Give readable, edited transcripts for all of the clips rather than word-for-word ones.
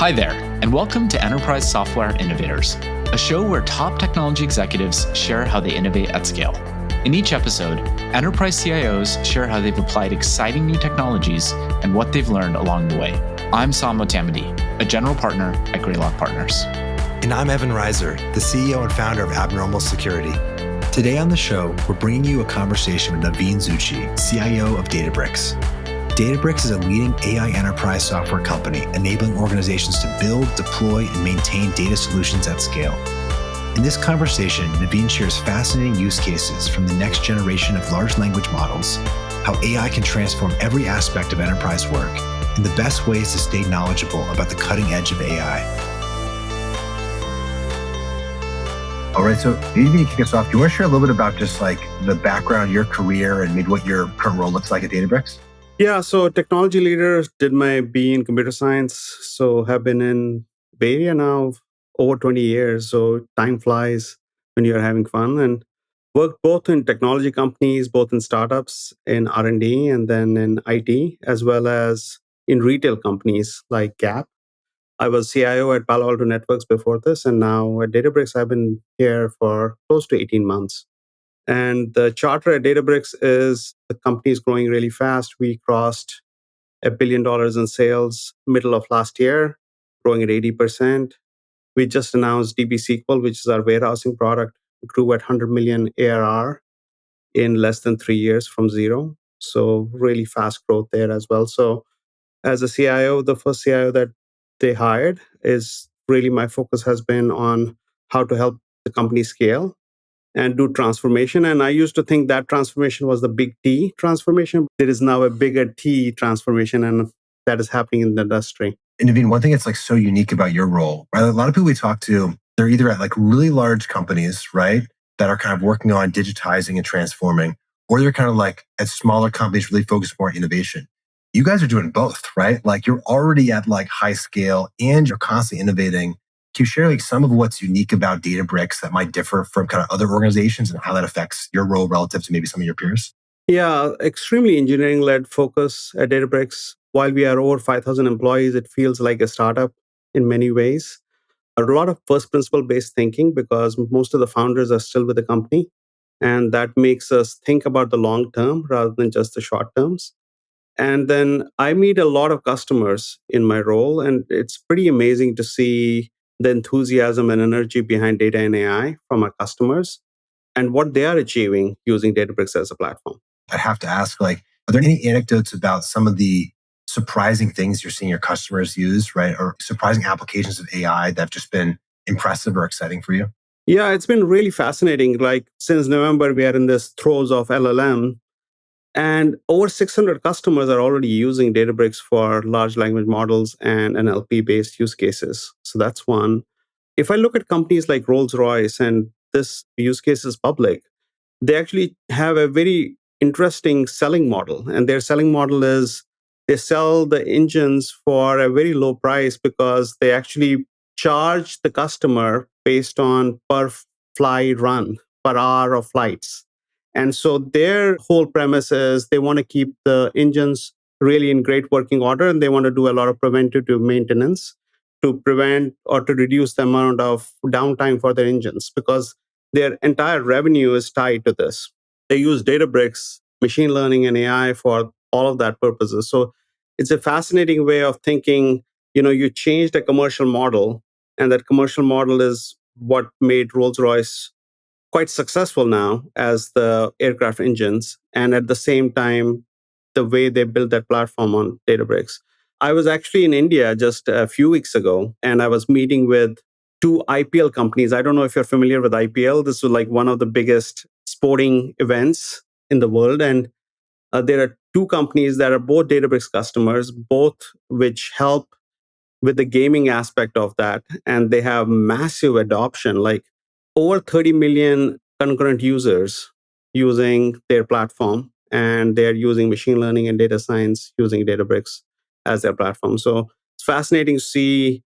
Hi there, and welcome to Enterprise Software Innovators, a show where top technology executives share how they innovate at scale. In each episode, enterprise CIOs share how they've applied exciting new technologies and what they've learned along the way. I'm Saam Motamedi, a general partner at Greylock Partners. And I'm Evan Reiser, the CEO and founder of Abnormal Security. Today on the show, we're bringing you a conversation with Naveen Zutshi, CIO of Databricks. Databricks is a leading AI enterprise software company enabling organizations to build, deploy, and maintain data solutions at scale. In this conversation, Naveen shares fascinating use cases from the next generation of large language models, how AI can transform every aspect of enterprise work, and the best ways to stay knowledgeable about the cutting edge of AI. All right, so maybe you kick us off. Do you want to share a little bit about just like the background, your career, and maybe what your current role looks like at Databricks? Yeah, so technology leader, did my BE in computer science, so have been in Bay Area now over 20 years. So time flies when you're having fun, and worked both in technology companies, both in startups, in R&D, and then in IT, as well as in retail companies like Gap. I was CIO at Palo Alto Networks before this, and now at Databricks, I've been here for close to 18 months. And the charter at Databricks is the company is growing really fast. We crossed $1 billion in sales middle of last year, growing at 80%. We just announced DB SQL, which is our warehousing product, grew at 100 million ARR in less than 3 years from zero. So really fast growth there as well. So as a CIO, the first CIO that they hired is really my focus has been on how to help the company scale and do transformation. And I used to think that transformation was the big T transformation. There is now a bigger T transformation, and that is happening in the industry. And Naveen, one thing that's like so unique about your role, right? A lot of people we talk to, they're either at like really large companies, right? That are kind of working on digitizing and transforming, or they're kind of like at smaller companies really focused more on innovation. You guys are doing both, right? Like you're already at like high scale and you're constantly innovating. Can you share like some of what's unique about Databricks that might differ from kind of other organizations and how that affects your role relative to maybe some of your peers? Yeah, extremely engineering-led focus at Databricks. While we are over 5,000 employees, it feels like a startup in many ways. A lot of first principle-based thinking because most of the founders are still with the company. And that makes us think about the long term rather than just the short terms. And then I meet a lot of customers in my role, and it's pretty amazing to see the enthusiasm and energy behind data and AI from our customers and what they are achieving using Databricks as a platform. I have to ask, like, are there any anecdotes about some of the surprising things you're seeing your customers use, right? Or surprising applications of AI that have just been impressive or exciting for you? Yeah, it's been really fascinating. Like since November, we are in this throes of LLM, and over 600 customers are already using Databricks for large language models and NLP-based use cases. So that's one. If I look at companies like Rolls-Royce, and this use case is public, they actually have a very interesting selling model. And their selling model is they sell the engines for a very low price because they actually charge the customer based on per flight run, per hour of flights. And so their whole premise is they want to keep the engines really in great working order, and they want to do a lot of preventative maintenance to prevent or to reduce the amount of downtime for their engines because their entire revenue is tied to this. They use Databricks, machine learning, and AI for all of that purposes. So it's a fascinating way of thinking. You changed a commercial model, and that commercial model is what made Rolls-Royce quite successful now as the aircraft engines. And at the same time, the way they built that platform on Databricks. I was actually in India just a few weeks ago, and I was meeting with two IPL companies. I don't know if you're familiar with IPL. This was like one of the biggest sporting events in the world. And there are two companies that are both Databricks customers, both which help with the gaming aspect of that. And they have massive adoption, like over 30 million concurrent users using their platform. And they're using machine learning and data science using Databricks as their platform. So it's fascinating to see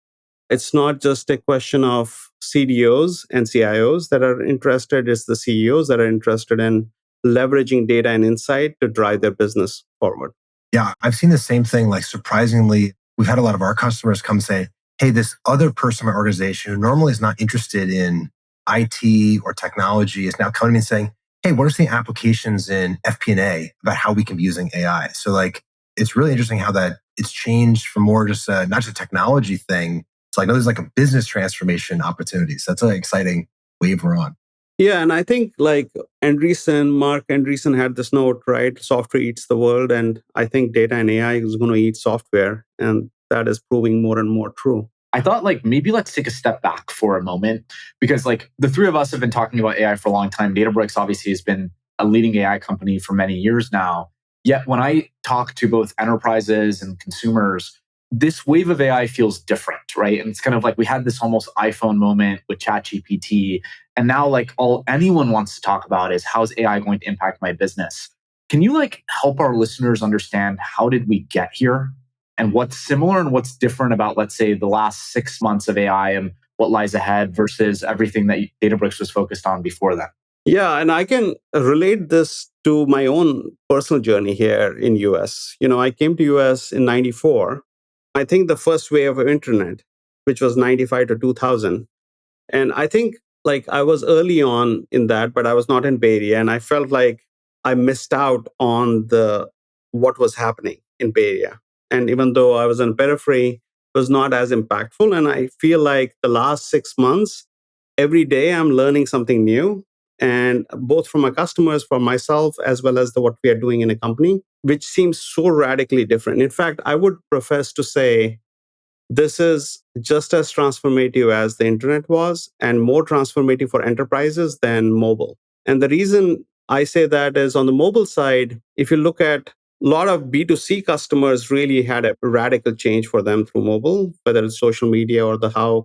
it's not just a question of CDOs and CIOs that are interested, it's the CEOs that are interested in leveraging data and insight to drive their business forward. Yeah, I've seen the same thing. Like surprisingly, we've had a lot of our customers come say, hey, this other person in my organization who normally is not interested in IT or technology is now coming to me and saying, hey, what are some applications in FP&A about how we can be using AI? So like, it's really interesting how that it's changed from more just not just a technology thing. It's like, no, there's like a business transformation opportunity. So that's an exciting wave we're on. Yeah, and I think like Mark Andreessen had this note, right? Software eats the world. And I think data and AI is going to eat software. And that is proving more and more true. I thought like maybe let's take a step back for a moment because like the three of us have been talking about AI for a long time. Databricks obviously has been a leading AI company for many years now. Yet when I talk to both enterprises and consumers, this wave of AI feels different, right? And it's kind of like we had this almost iPhone moment with ChatGPT, and now like all anyone wants to talk about is how's AI going to impact my business? Can you like help our listeners understand how did we get here? And what's similar and what's different about, let's say, the last 6 months of AI and what lies ahead versus everything that Databricks was focused on before that? Yeah, and I can relate this to my own personal journey here in US. I came to US in 94. I think the first wave of internet, which was 95 to 2000. And I think like I was early on in that, but I was not in Bay Area. And I felt like I missed out on the what was happening in Bay Area. And even though I was on periphery, it was not as impactful. And I feel like the last 6 months, every day I'm learning something new. And both from my customers, for myself, as well as what we are doing in a company, which seems so radically different. In fact, I would profess to say this is just as transformative as the internet was and more transformative for enterprises than mobile. And the reason I say that is on the mobile side, if you look at a lot of B2C customers really had a radical change for them through mobile, whether it's social media or the how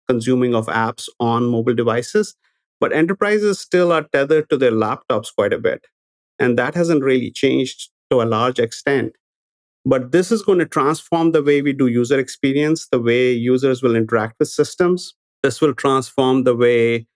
consuming of apps on mobile devices. But enterprises still are tethered to their laptops quite a bit. And that hasn't really changed to a large extent. But this is going to transform the way we do user experience, the way users will interact with systems. This will transform the way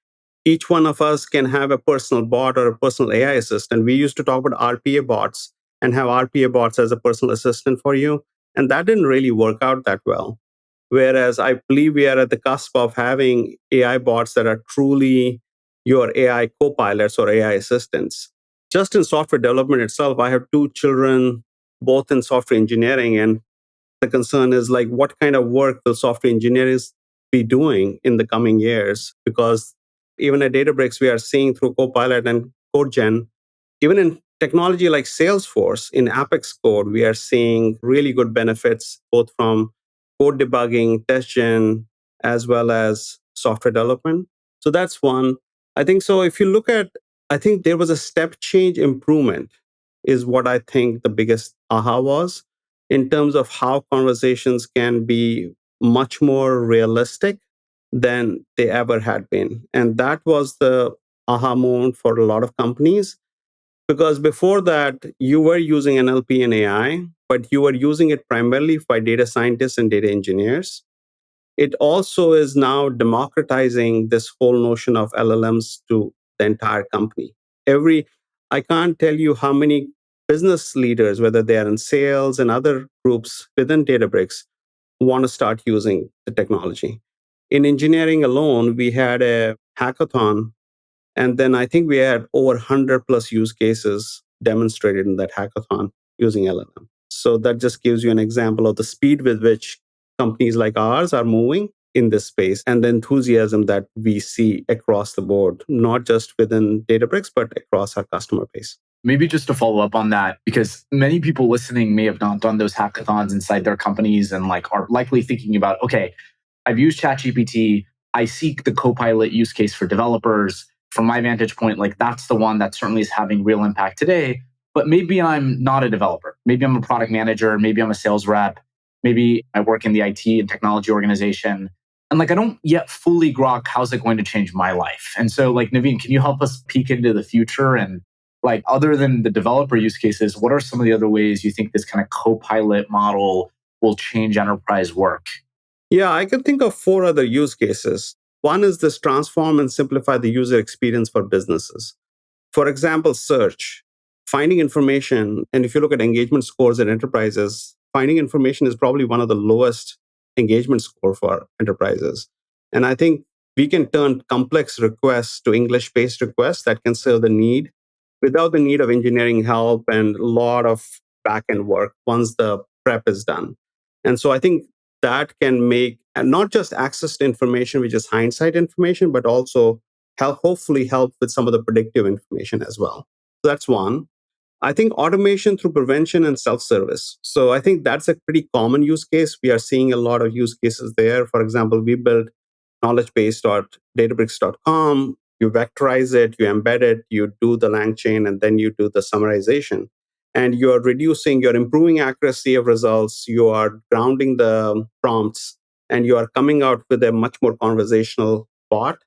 each one of us can have a personal bot or a personal AI assistant. We used to talk about RPA bots and have RPA bots as a personal assistant for you. And that didn't really work out that well. Whereas I believe we are at the cusp of having AI bots that are truly your AI co pilots or AI assistants. Just in software development itself, I have two children, both in software engineering. And the concern is like, what kind of work will software engineers be doing in the coming years? Because even at Databricks, we are seeing through Copilot and CodeGen, even in technology like Salesforce, in Apex Code, we are seeing really good benefits both from code debugging, test gen, as well as software development. So that's one. I think so. If you look at, I think there was a step change improvement, is what I think the biggest aha was in terms of how conversations can be much more realistic than they ever had been. And that was the aha moment for a lot of companies. Because before that, you were using NLP and AI, but you were using it primarily by data scientists and data engineers. It also is now democratizing this whole notion of LLMs to the entire company. I can't tell you how many business leaders, whether they are in sales and other groups within Databricks, want to start using the technology. In engineering alone, we had a hackathon, and then I think we had over 100 plus use cases demonstrated in that hackathon using LLM. So that just gives you an example of the speed with which companies like ours are moving in this space and the enthusiasm that we see across the board, not just within Databricks, but across our customer base. Maybe just to follow up on that, because many people listening may have not done those hackathons inside their companies and like are likely thinking about, okay, I've used ChatGPT. I seek the Copilot use case for developers. From my vantage point, like that's the one that certainly is having real impact today. But maybe I'm not a developer. Maybe I'm a product manager. Maybe I'm a sales rep. Maybe I work in the IT and technology organization. And like I don't yet fully grok how's it going to change my life. And so like Naveen, can you help us peek into the future and like other than the developer use cases, what are some of the other ways you think this kind of Copilot model will change enterprise work? Yeah, I can think of four other use cases. One is this transform and simplify the user experience for businesses. For example, search, finding information. And if you look at engagement scores at enterprises, finding information is probably one of the lowest engagement score for enterprises. And I think we can turn complex requests to English-based requests that can serve the need without the need of engineering help and a lot of back-end work once the prep is done. And so I think that can make and not just access to information, which is hindsight information, but also hopefully help with some of the predictive information as well. So that's one. I think automation through prevention and self-service. So I think that's a pretty common use case. We are seeing a lot of use cases there. For example, we built knowledgebase.databricks.com. You vectorize it, you embed it, you do the LangChain, and then you do the summarization. And you're improving accuracy of results, you are grounding the prompts, and you are coming out with a much more conversational bot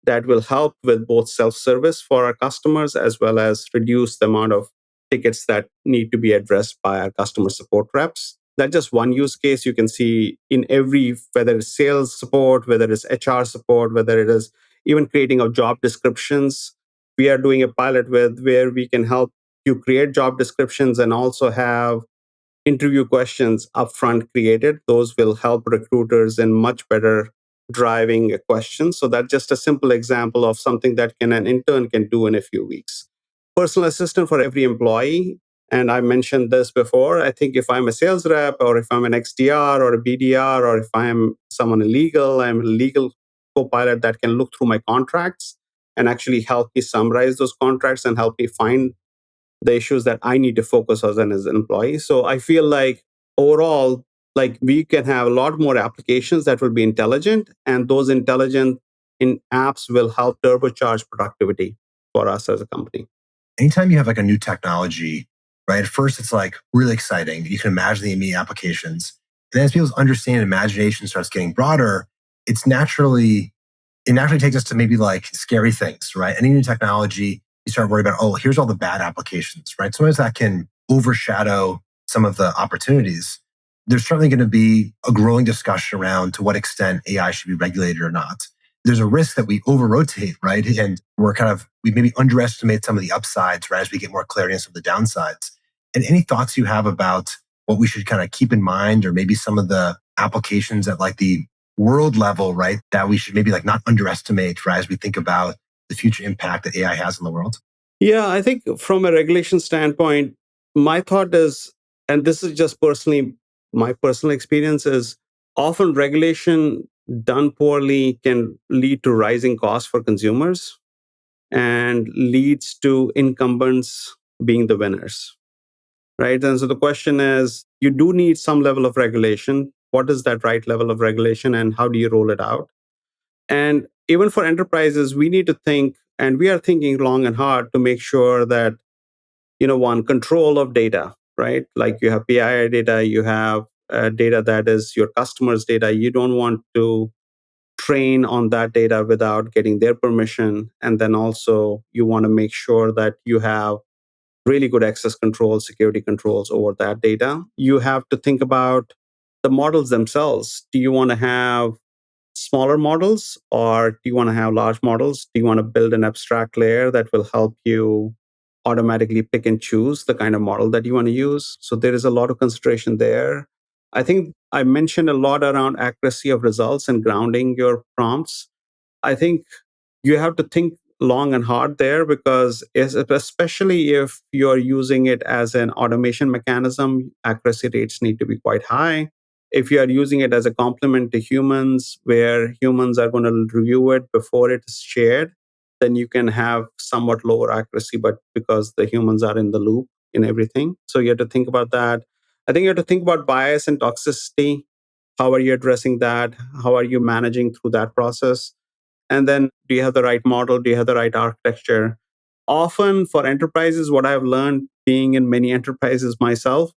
that will help with both self-service for our customers as well as reduce the amount of tickets that need to be addressed by our customer support reps. That's just one use case you can see in every, whether it's sales support, whether it's HR support, whether it is even creating of job descriptions. We are doing a pilot where we can help you create job descriptions and also have interview questions upfront created. Those will help recruiters in much better driving a question. So that's just a simple example of something that an intern can do in a few weeks. Personal assistant for every employee. And I mentioned this before. I think if I'm a sales rep or if I'm an XDR or a BDR or if I'm someone illegal, I'm a legal co-pilot that can look through my contracts and actually help me summarize those contracts and help me find the issues that I need to focus on as an employee. So I feel like overall, like we can have a lot more applications that will be intelligent, and those intelligent in apps will help turbocharge productivity for us as a company. Anytime you have like a new technology, right? At first, it's like really exciting. You can imagine the immediate applications. And then as people's understanding and imagination starts getting broader, it naturally takes us to maybe like scary things, right? Any new technology, you start worrying about, oh, here's all the bad applications, right? Sometimes that can overshadow some of the opportunities. There's certainly going to be a growing discussion around to what extent AI should be regulated or not. There's a risk that we over-rotate, right? And we maybe underestimate some of the upsides, right, as we get more clarity on some of the downsides. And any thoughts you have about what we should kind of keep in mind, or maybe some of the applications at like the world level, right, that we should maybe like not underestimate, right, as we think about the future impact that AI has on the world? Yeah, I think from a regulation standpoint, my thought is, and this is just my personal experience is often regulation done poorly can lead to rising costs for consumers and leads to incumbents being the winners, right? And so the question is, you do need some level of regulation. What is that right level of regulation and how do you roll it out? And even for enterprises, we need to think, and we are thinking long and hard to make sure that, one, control of data, right? Like you have PII data, you have data that is your customers' data. You don't want to train on that data without getting their permission. And then also you want to make sure that you have really good access controls, security controls over that data. You have to think about the models themselves. Do you want to have smaller models or do you want to have large models? Do you want to build an abstract layer that will help you automatically pick and choose the kind of model that you want to use? So there is a lot of consideration there. I think I mentioned a lot around accuracy of results and grounding your prompts. I think you have to think long and hard there because especially if you're using it as an automation mechanism, accuracy rates need to be quite high. If you are using it as a complement to humans, where humans are going to review it before it is shared, then you can have somewhat lower accuracy, but because the humans are in the loop in everything. So you have to think about that. I think you have to think about bias and toxicity. How are you addressing that? How are you managing through that process? And then do you have the right model? Do you have the right architecture? Often for enterprises, what I've learned being in many enterprises myself,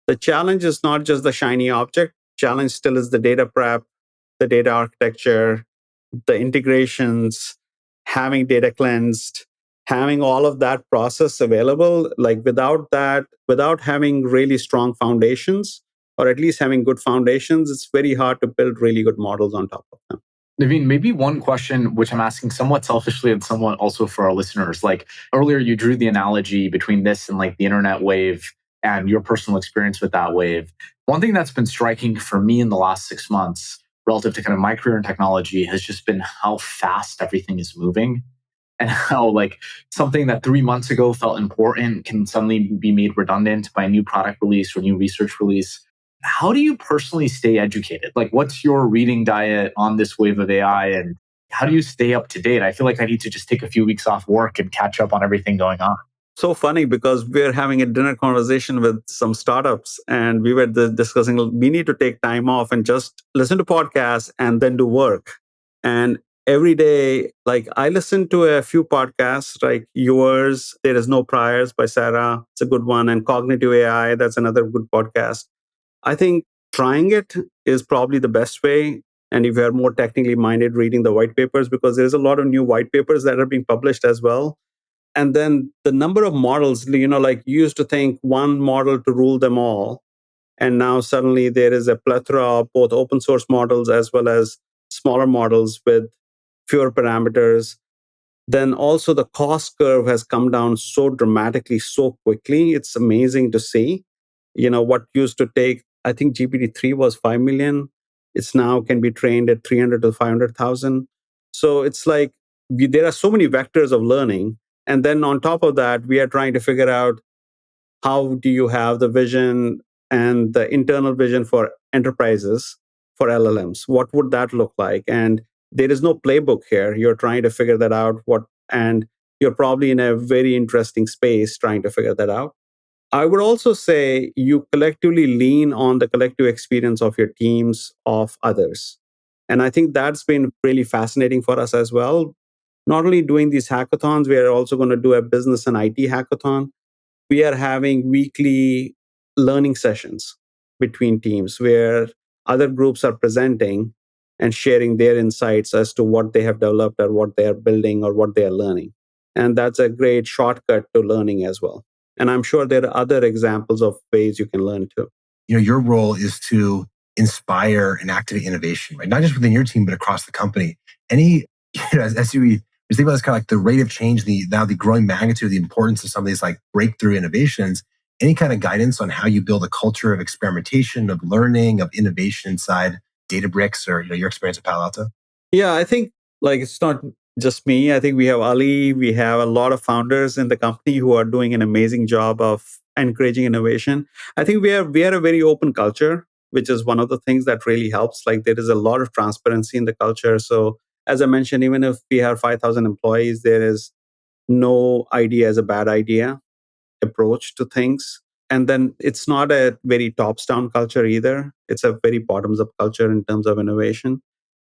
the challenge is not just the shiny object. Challenge still is the data prep, the data architecture, the integrations, having data cleansed, having all of that process available. Like without having really strong foundations, or at least having good foundations, it's very hard to build really good models on top of them. Naveen, maybe one question which I'm asking somewhat selfishly and somewhat also for our listeners. Like earlier, you drew the analogy between this and like the internet wave and your personal experience with that wave. One thing that's been striking for me in the last 6 months relative to kind of my career in technology has just been how fast everything is moving and how like something that 3 months ago felt important can suddenly be made redundant by a new product release or new research release. How do you personally stay educated? Like, what's your reading diet on this wave of AI, and how do you stay up to date? I feel like I need to just take a few weeks off work and catch up on everything going on. So funny because we're having a dinner conversation with some startups and we were discussing we need to take time off and just listen to podcasts and then do work. And every day, like I listen to a few podcasts like yours, There Is No Priors by Sarah. It's a good one. And Cognitive AI, that's another good podcast. I think trying it is probably the best way. And if you're more technically minded, reading the white papers, because there's a lot of new white papers that are being published as well. And then the number of models, like you used to think one model to rule them all. And now suddenly there is a plethora of both open source models as well as smaller models with fewer parameters. Then also the cost curve has come down so dramatically, so quickly. It's amazing to see. What used to take, I think GPT-3 was 5 million. It's now can be trained at 300 to 500,000. So it's like there are so many vectors of learning. And then on top of that, we are trying to figure out how do you have the vision and the internal vision for enterprises for LLMs? What would that look like? And there is no playbook here. You're trying to figure that out. And you're probably in a very interesting space trying to figure that out. I would also say you collectively lean on the collective experience of your teams, of others. And I think that's been really fascinating for us as well. Not only doing these hackathons, we are also going to do a business and IT hackathon. We are having weekly learning sessions between teams where other groups are presenting and sharing their insights as to what they have developed or what they are building or what they are learning. And that's a great shortcut to learning as well. And I'm sure there are other examples of ways you can learn too. Your role is to inspire and activate innovation, right? Not just within your team, but across the company. Any, as you think about this kind of like the rate of change, the growing magnitude, the importance of some of these like breakthrough innovations, any kind of guidance on how you build a culture of experimentation, of learning, of innovation inside Databricks or your experience at Palo Alto? Yeah, I think like it's not just me. I think we have Ali, we have a lot of founders in the company who are doing an amazing job of encouraging innovation. I think we are a very open culture, which is one of the things that really helps. Like there is a lot of transparency in the culture. So as I mentioned, even if we have 5,000 employees, there is no idea as a bad idea approach to things. And then it's not a very tops down culture either. It's a very bottoms up culture in terms of innovation.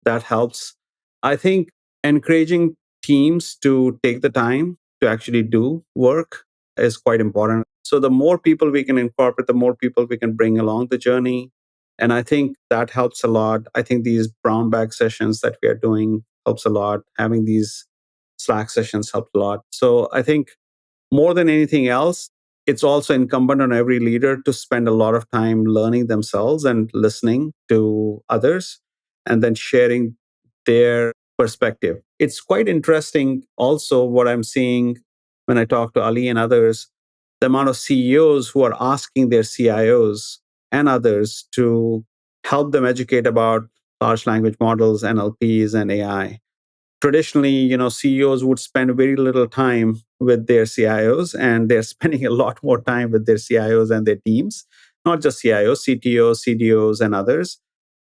That helps. I think encouraging teams to take the time to actually do work is quite important. So the more people we can incorporate, the more people we can bring along the journey. And I think that helps a lot. I think these brown bag sessions that we are doing helps a lot. Having these Slack sessions helps a lot. So I think more than anything else, it's also incumbent on every leader to spend a lot of time learning themselves and listening to others and then sharing their perspective. It's quite interesting also what I'm seeing when I talk to Ali and others, the amount of CEOs who are asking their CIOs and others to help them educate about large language models, NLPs, and AI. Traditionally, CEOs would spend very little time with their CIOs, and they're spending a lot more time with their CIOs and their teams, not just CIOs, CTOs, CDOs, and others,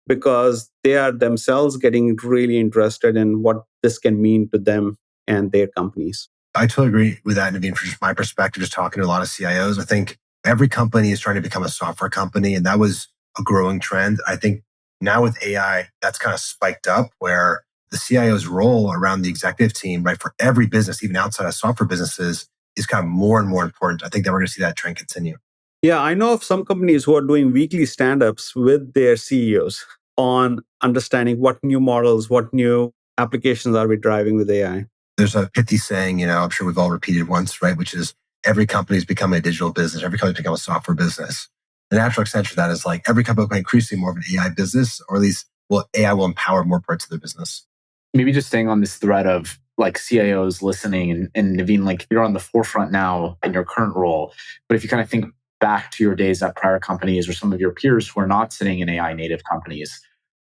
because they are themselves getting really interested in what this can mean to them and their companies. I totally agree with that, Naveen. From just my perspective, just talking to a lot of CIOs, I think every company is trying to become a software company, and that was a growing trend. I think now with AI, that's kind of spiked up where the CIO's role around the executive team, right, for every business, even outside of software businesses, is kind of more and more important. I think that we're going to see that trend continue. Yeah, I know of some companies who are doing weekly stand-ups with their CEOs on understanding what new models, what new applications are we driving with AI. There's a pithy saying, I'm sure we've all repeated once, right? Which is every company is becoming a digital business. Every company is becoming a software business. The natural extension of that is like every company will be increasingly more of an AI business, or at least AI will empower more parts of their business. Maybe just staying on this thread of like CIOs listening and Naveen, like you're on the forefront now in your current role. But if you kind of think back to your days at prior companies or some of your peers who are not sitting in AI native companies,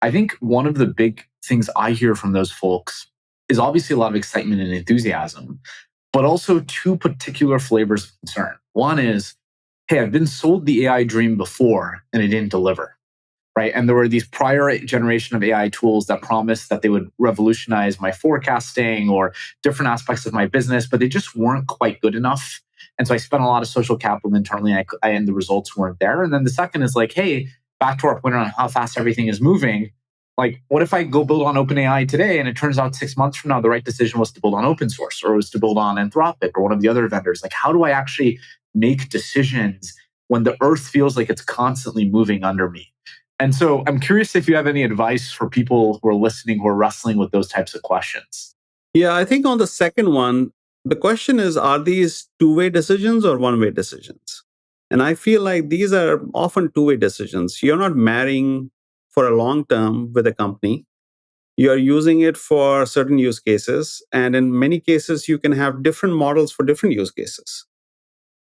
I think one of the big things I hear from those folks is obviously a lot of excitement and enthusiasm, but also two particular flavors of concern. One is, hey, I've been sold the AI dream before and it didn't deliver, right? And there were these prior generation of AI tools that promised that they would revolutionize my forecasting or different aspects of my business, but they just weren't quite good enough. And so I spent a lot of social capital internally, and the results weren't there. And then the second is like, hey, back to our point on how fast everything is moving. Like, what if I go build on OpenAI today and it turns out 6 months from now, the right decision was to build on open source or was to build on Anthropic or one of the other vendors? Like, how do I actually make decisions when the earth feels like it's constantly moving under me? And so I'm curious if you have any advice for people who are listening, who are wrestling with those types of questions. Yeah, I think on the second one, the question is, are these two-way decisions or one-way decisions? And I feel like these are often two-way decisions. You're not marrying for a long term with a company. You're using it for certain use cases. And in many cases, you can have different models for different use cases.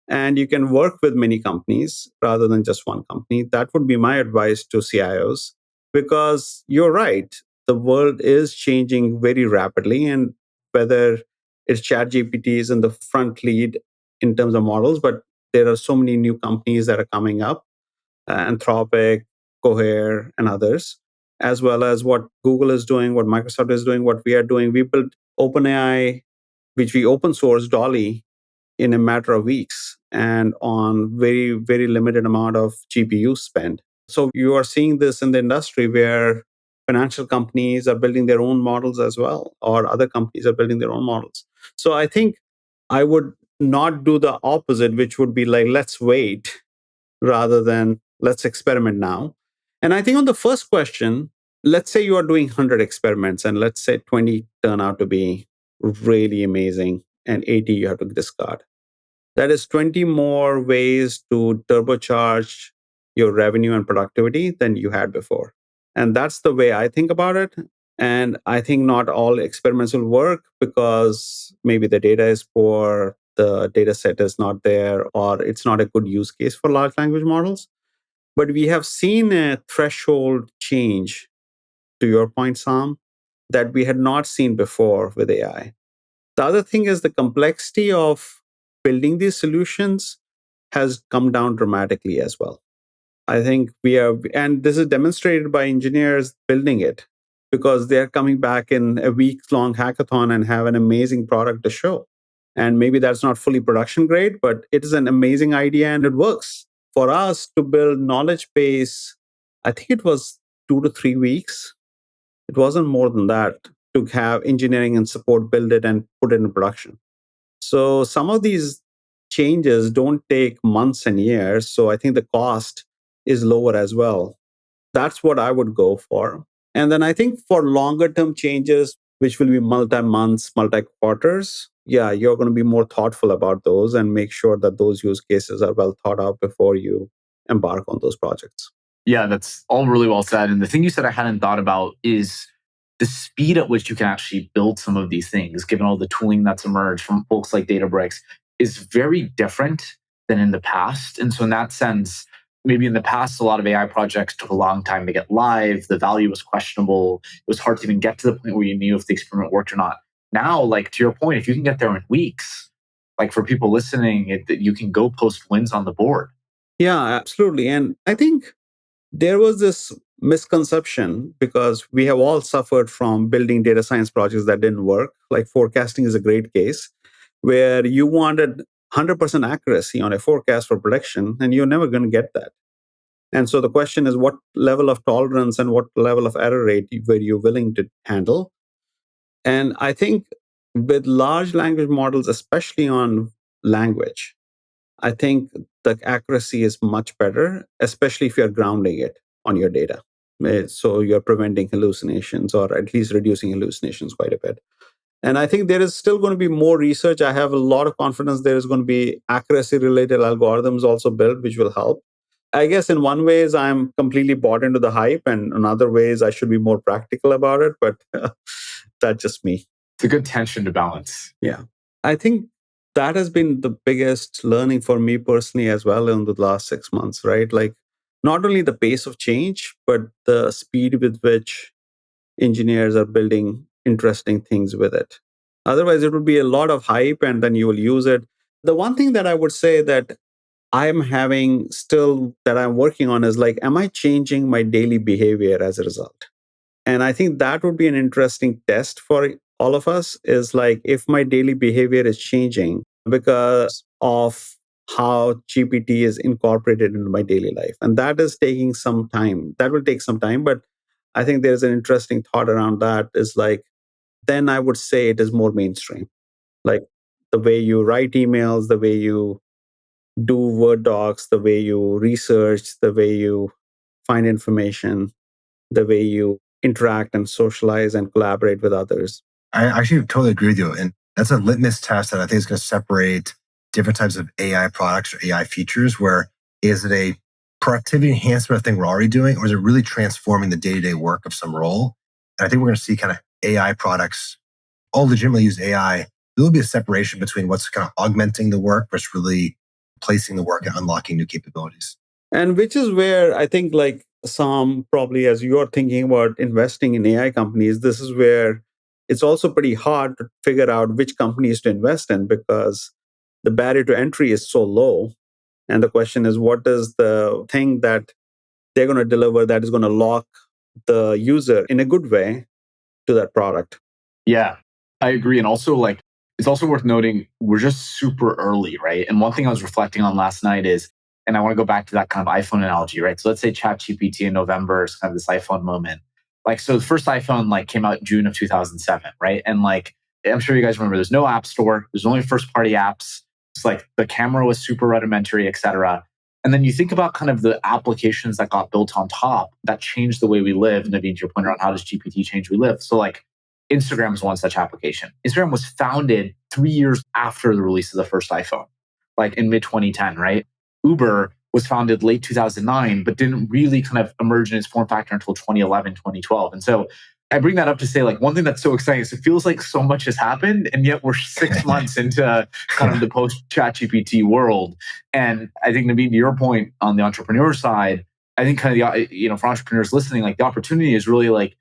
And you can work with many companies rather than just one company. That would be my advice to CIOs, because you're right. The world is changing very rapidly. And whether it's ChatGPT is in the front lead in terms of models, but there are so many new companies that are coming up, Anthropic, Cohere, and others, as well as what Google is doing, what Microsoft is doing, what we are doing. We built OpenAI, which we open source Dolly in a matter of weeks and on very, very limited amount of GPU spend. So you are seeing this in the industry where financial companies are building their own models as well, or other companies are building their own models. So I think I would not do the opposite, which would be like, let's wait rather than let's experiment now. And I think on the first question, let's say you are doing 100 experiments and let's say 20 turn out to be really amazing and 80 you have to discard. That is 20 more ways to turbocharge your revenue and productivity than you had before. And that's the way I think about it. And I think not all experiments will work because maybe the data is poor, the data set is not there, or it's not a good use case for large language models. But we have seen a threshold change, to your point, Sam, that we had not seen before with AI. The other thing is the complexity of building these solutions has come down dramatically as well. I think we are, and this is demonstrated by engineers building it because they're coming back in a week-long hackathon and have an amazing product to show. And maybe that's not fully production grade, but it is an amazing idea and it works. For us to build knowledge base, I think it was 2 to 3 weeks. It wasn't more than that to have engineering and support build it and put it in production. So some of these changes don't take months and years. So I think the cost is lower as well. That's what I would go for. And then I think for longer term changes, which will be multi-months, multi-quarters, yeah, you're going to be more thoughtful about those and make sure that those use cases are well thought out before you embark on those projects. Yeah, that's all really well said. And the thing you said I hadn't thought about is the speed at which you can actually build some of these things, given all the tooling that's emerged from folks like Databricks, is very different than in the past. And so in that sense, maybe in the past, a lot of AI projects took a long time to get live. The value was questionable. It was hard to even get to the point where you knew if the experiment worked or not. Now, like to your point, if you can get there in weeks, like for people listening, you can go post wins on the board. Yeah, absolutely. And I think there was this misconception because we have all suffered from building data science projects that didn't work. Like forecasting is a great case where you wanted 100% accuracy on a forecast for prediction, and you're never going to get that. And so the question is, what level of tolerance and what level of error rate were you willing to handle? And I think with large language models, especially on language, I think the accuracy is much better, especially if you're grounding it on your data. So you're preventing hallucinations or at least reducing hallucinations quite a bit. And I think there is still going to be more research. I have a lot of confidence there is going to be accuracy related algorithms also built, which will help. I guess in one ways I'm completely bought into the hype, and in other ways I should be more practical about it. But that's just me. It's a good tension to balance. Yeah. I think that has been the biggest learning for me personally as well in the last 6 months, right? Like not only the pace of change, but the speed with which engineers are building interesting things with it. Otherwise, it would be a lot of hype and then you will use it. The one thing that I would say that I'm having still that I'm working on is like, am I changing my daily behavior as a result? And I think that would be an interesting test for all of us is like, if my daily behavior is changing because of how GPT is incorporated into my daily life. And that is taking some time. That will take some time. But I think there's an interesting thought around that is like, then I would say it is more mainstream. Like the way you write emails, the way you do Word docs, the way you research, the way you find information, the way you interact and socialize and collaborate with others. I actually totally agree with you. And that's a litmus test that I think is going to separate different types of AI products or AI features. Where is it a productivity enhancement of thing we're already doing, or is it really transforming the day-to-day work of some role? And I think we're going to see kind of AI products all legitimately use AI. There will be a separation between what's kind of augmenting the work versus really placing the work and unlocking new capabilities. And which is where I think, like Sam, probably as you're thinking about investing in AI companies, this is where it's also pretty hard to figure out which companies to invest in because the barrier to entry is so low. And the question is, what is the thing that they're going to deliver that is going to lock the user in a good way to that product? Yeah, I agree. And also, like, it's also worth noting we're just super early, right? And one thing I was reflecting on last night is, and I want to go back to that kind of iPhone analogy, right? So let's say ChatGPT in November is kind of this iPhone moment. Like, so the first iPhone like came out June of 2007, right? And like, I'm sure you guys remember, there's no app store, there's only first party apps. It's like the camera was super rudimentary, et cetera. And then you think about kind of the applications that got built on top that changed the way we live. Naveen, to your point around how does GPT change we live? So like Instagram is one such application. Instagram was founded 3 years after the release of the first iPhone, like in mid 2010, right? Uber was founded late 2009, but didn't really kind of emerge in its form factor until 2011, 2012. And so I bring that up to say, like, one thing that's so exciting is it feels like so much has happened, and yet we're 6 months into kind of the post ChatGPT world. And I think, Naveen, to your point on the entrepreneur side, I think kind of for entrepreneurs listening, like the opportunity is really like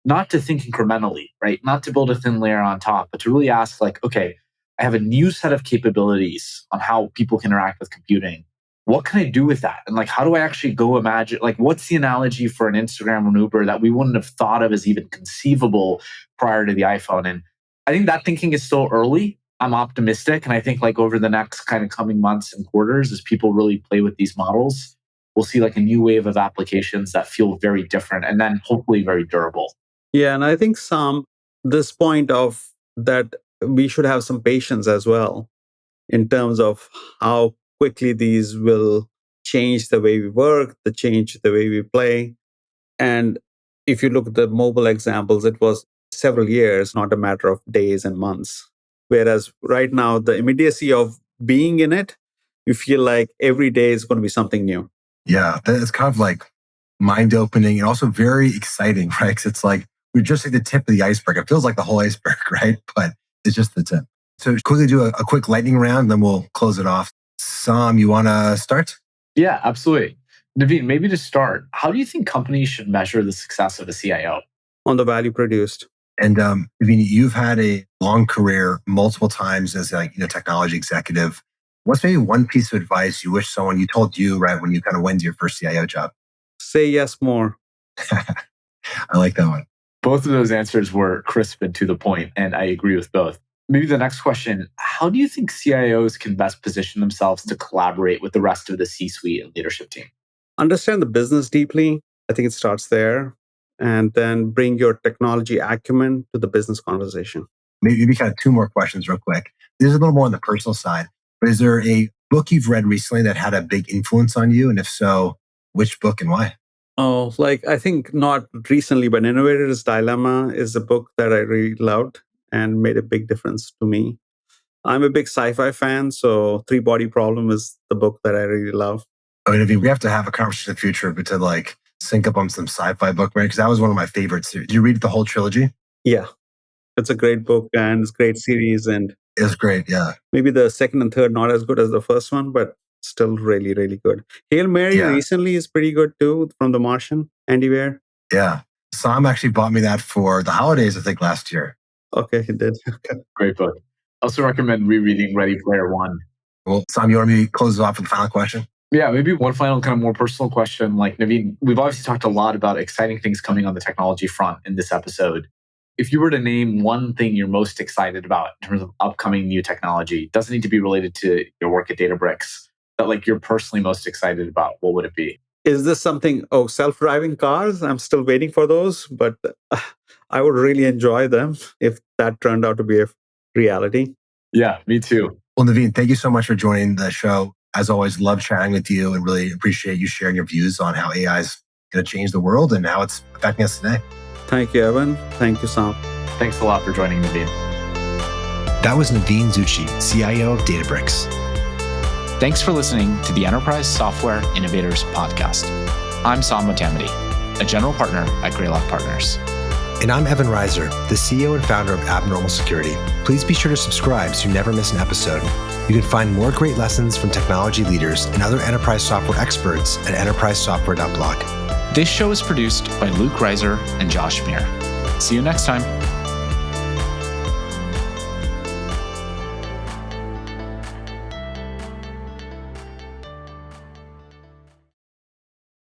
not to think incrementally, right? Not to build a thin layer on top, but to really ask, like, okay, I have a new set of capabilities on how people can interact with computing. What can I do with that? And like, how do I actually go imagine, like, what's the analogy for an Instagram or an Uber that we wouldn't have thought of as even conceivable prior to the iPhone? And I think that thinking is still early. I'm optimistic. And I think like over the next kind of coming months and quarters, as people really play with these models, we'll see like a new wave of applications that feel very different and then hopefully very durable. Yeah, and I think some this point of that we should have some patience as well in terms of how quickly these will change the way we work, the change the way we play. And if you look at the mobile examples, it was several years, not a matter of days and months. Whereas right now, the immediacy of being in it, you feel like every day is going to be something new. Yeah, it's kind of like mind opening and also very exciting, right? Because it's like we're just at the tip of the iceberg. It feels like the whole iceberg, right? But it's just the tip. So quickly do a quick lightning round, then we'll close it off. Sam, you want to start? Yeah, absolutely. Naveen, maybe to start, how do you think companies should measure the success of a CIO? On the value produced. And Naveen, you've had a long career multiple times as technology executive. What's maybe one piece of advice you wish someone you told you right when you kind of went to your first CIO job? Say yes more. I like that one. Both of those answers were crisp and to the point, and I agree with both. Maybe the next question, how do you think CIOs can best position themselves to collaborate with the rest of the C-suite and leadership team? Understand the business deeply. I think it starts there. And then bring your technology acumen to the business conversation. Maybe kind of two more questions real quick. This is a little more on the personal side, but is there a book you've read recently that had a big influence on you? And if so, which book and why? Oh, like I think not recently, but Innovator's Dilemma is a book that I really loved and made a big difference to me. I'm a big sci-fi fan, so Three Body Problem is the book that I really love. I mean, we have to have a conversation in the future, but to like sync up on some sci-fi book, right? Because that was one of my favorites. Did you read the whole trilogy? Yeah, it's a great book and it's a great series. And It was great. Yeah. Maybe the second and third not as good as the first one, but still really, really good. Hail Mary recently is pretty good too, from The Martian, Andy Weir. Yeah. Sam actually bought me that for the holidays, I think, last year. Okay, he did. Okay. Great book. Also recommend rereading Ready Player One. Well, Sam, you want me to close it off with a final question? Yeah, maybe one final kind of more personal question. Like Naveen, we've obviously talked a lot about exciting things coming on the technology front in this episode. If you were to name one thing you're most excited about in terms of upcoming new technology, it doesn't need to be related to your work at Databricks, but like you're personally most excited about, what would it be? Is this something, self-driving cars? I'm still waiting for those, but I would really enjoy them if that turned out to be a reality. Yeah, me too. Well, Naveen, thank you so much for joining the show. As always, love chatting with you and really appreciate you sharing your views on how AI is going to change the world and how it's affecting us today. Thank you, Evan. Thank you, Saam. Thanks a lot for joining, Naveen. That was Naveen Zutshi, CIO of Databricks. Thanks for listening to the Enterprise Software Innovators podcast. I'm Saam Motamedi, a general partner at Greylock Partners. And I'm Evan Reiser, the CEO and founder of Abnormal Security. Please be sure to subscribe so you never miss an episode. You can find more great lessons from technology leaders and other enterprise software experts at enterprisesoftware.blog. This show is produced by Luke Reiser and Josh Meir. See you next time.